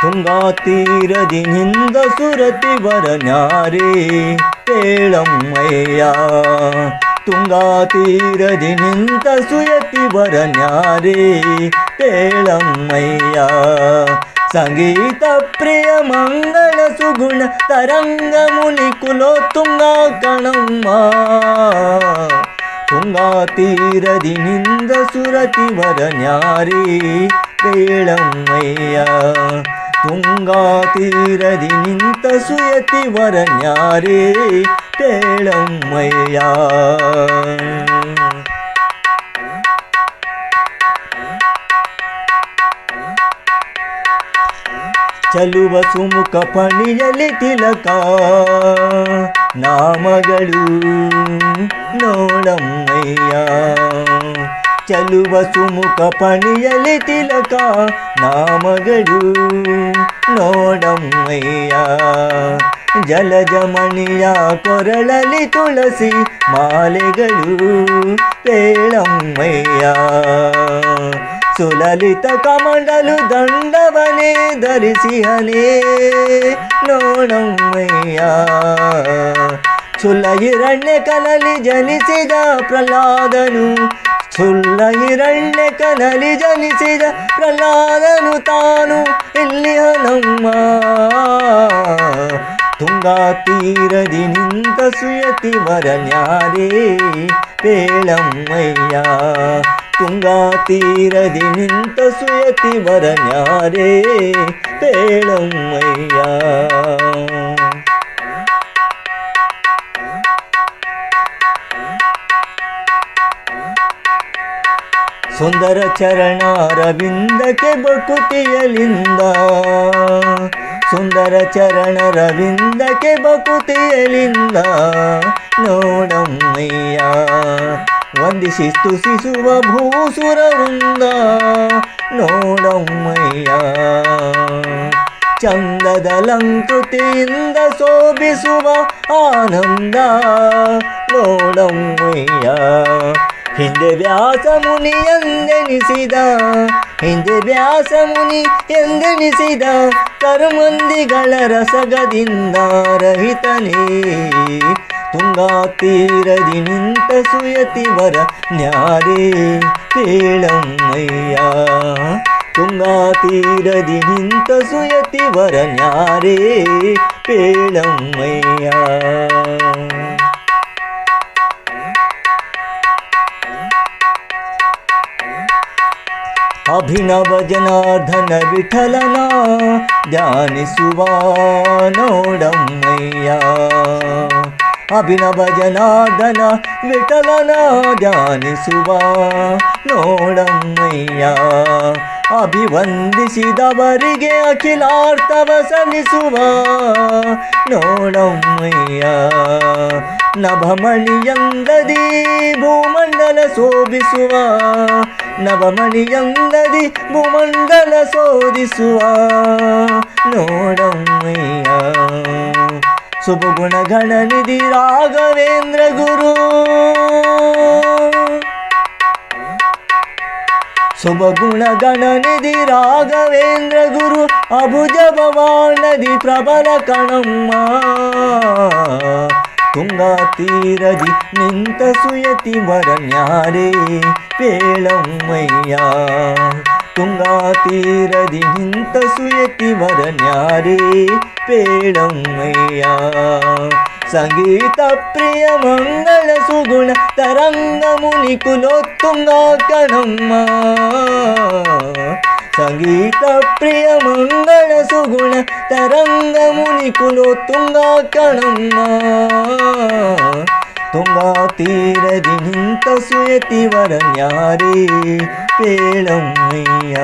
ತುಂಗಾ ತೀರದಿ ನಿಂದ ಸುರತಿ ಬರನ್ಯಾರೇ ಕೇಳಮ್ಮಯ್ಯ. ತುಂಗಾ ತೀರದಿ ನಿಂತ ಸುಯತಿ ಬರನ್ಯಾರೇ ಕೇಳಮ್ಮಯ್ಯ. ಸಂಗೀತ ಪ್ರಿಯ ಮಂಗಳ ಸುಗುಣ ತರಂಗ ಮುನಿ ಕುಲೋತ್ತುಂಗ ಕಣಮ್ಮ. ತುಂಗಾ ತೀರದಿ ನಿಂದ ಸುರತಿ ಬರನ್ಯಾರೇ ಕೇಳಮ್ಮಯ್ಯ. ತುಂಗಾ ತೀರದಿ ನಿಂತ ಸುಯತಿ ವರನ್ಯಾರೇ ಕೇಳಮ್ಮಯ್ಯ. ಚಲುವ ಸುಮುಖ ಪಣಿಯಲಿ ತಿಲಕ ನಾಮಗಳು ನೋಡಮ್ಮಯ್ಯ. ಚಲುವ ಸುಮುಖ ಪಣಿಯಲಿ ತಿಲಕ ನಾಮಗಳು ನೋಡಮ್ಮಯ್ಯ. ಜಲಜಮಣಿಯ ಕೊರಳಲಿ ತುಳಸಿ ಮಾಲೆಗಳು ಕೇಳಮ್ಮಯ್ಯ. ಸುಲಲಿತ ಕಮಂಡಲು ದಂಡವನೇ ಧರಿಸಿಹನೇ ನೋಡಮ್ಮಯ್ಯ. ಸುಲ ಹಿರಣ್ಯ ಕನಲಿ ಜನಿಸಿದ ಪ್ರಹ್ಲಾದನು. ಸುಲ್ಲ ಹಿರಣ್ಯ ಕನಲಿ ಜನಿಸಿದ ಪ್ರಹ್ಲಾದನು ತಾನು ಇಲ್ಲಿಯನಮ್ಮ. ತುಂಗಾ ತೀರದಿ ನಿಂತ ಸುಯತಿ ವರನ್ಯಾರೇ ಕೇಳಮ್ಮಯ್ಯ. ತುಂಗಾ ತೀರದಿ ನಿಂತ ಸುಯತಿ ವರನ್ಯಾರೇ ಕೇಳಮ್ಮಯ್ಯ. ಸುಂದರ ಚರಣರವಿಂದಕ್ಕೆ ಬಕುತಿಯಲಿಂದ. ಸುಂದರ ಚರಣರವಿಂದಕ್ಕೆ ಬಕುತಿಯಲಿಂದ ನೋಡಮ್ಮಯ್ಯ. ವಂದಿಸಿ ಸ್ತುತಿಸುವ ಭೂಸುರ ವೃಂದ ನೋಡಮ್ಮಯ್ಯ. ಚಂದದಲಂಕೃತಿಯಿಂದ ಶೋಭಿಸುವ ಆನಂದ ನೋಡಮ್ಮಯ್ಯ. ಹಿಂದೆ ವ್ಯಾಸ ಮುನಿ ಎಂದೆನಿಸಿದ. ಹಿಂದೆ ವ್ಯಾಸ ಮುನಿ ಎಂದೆನಿಸಿದ ಕರ್ಮಂದಿಗಳ ರಸಗದಿಂದ ರಹಿತನೇ. ತುಂಗಾ ತೀರದಿ ನಿಂತ ಸುಯತಿ ವರನ್ಯಾರೇ ಕೇಳಮ್ಮಯ್ಯ. ತುಂಗಾ ತೀರದಿ ನಿಂತ ಸುಯತಿ ವರನ್ಯಾರೇ ಕೇಳಮ್ಮಯ್ಯ. ಅಭಿನವ ಜನಾರ್ದನ ವಿಠಲನ ಧ್ಯಾನಿಸುವ ನೋಡಮ್ಮಯ್ಯ. ಅಭಿನವ ಜನಾರ್ದನ ವಿಠಲನ ಧ್ಯಾನಿಸುವ ನೋಡಮ್ಮಯ್ಯ. ಅಭಿವಂದಿಸಿದವರಿಗೆ ಅಖಿಲಾರ್ಥವ ಸಲ್ಲಿಸುವ ನೋಡಮ್ಮಯ್ಯ. ನಭಮಣಿಯಂದದಿ ಭೂಮಂಡಲ ಶೋಭಿಸುವ. ನಭಮಣಿಯಂದದಿ ಭೂಮಂಡಲ ಶೋಧಿಸುವ ನೋಡಮ್ಮಯ್ಯ. ಶುಭಗುಣ ಗಣನಿಧಿ ರಾಘವೇಂದ್ರ ಗುರು. ಶುಭಗುಣ ಗಣನಿಧಿ ರಾಘವೇಂದ್ರ ಗುರು. ಅಭುಜ ಭವಾನದಿ ಪ್ರಬಲ ಕಣಮ್ಮ. ತುಂಗಾ ತೀರದಿ ನಿಂತ ಸುಯತಿ ವರನ್ಯಾರೇ ಕೇಳಮ್ಮಯ್ಯ. ತುಂಗಾ ತೀರದಿ ನಿಂತ ಸುಯತಿ ವರನ್ಯಾರೇ ಕೇಳಮ್ಮಯ್ಯ. ಸಂಗೀತ ಪ್ರಿಯ ಮಂಗಳ ಸುಗುಣ ತರಂಗ ಮುನಿ ಕುಲೋತ್ತುಂಗ ಕಣಮ್ಮ. ಸಂಗೀತ ಪ್ರಿಯ ಮಂಗಳ ಸುಗುಣ ತರಂಗ ಮುನಿ ಕುಲೋತ್ತುಂಗ ಕಣಮ್ಮ. ತುಂಗಾ ತೀರದಿ ನಿಂತ ಸುಯತಿ ವರನ್ಯಾರೇ ಕೇಳಮ್ಮಯ್ಯ.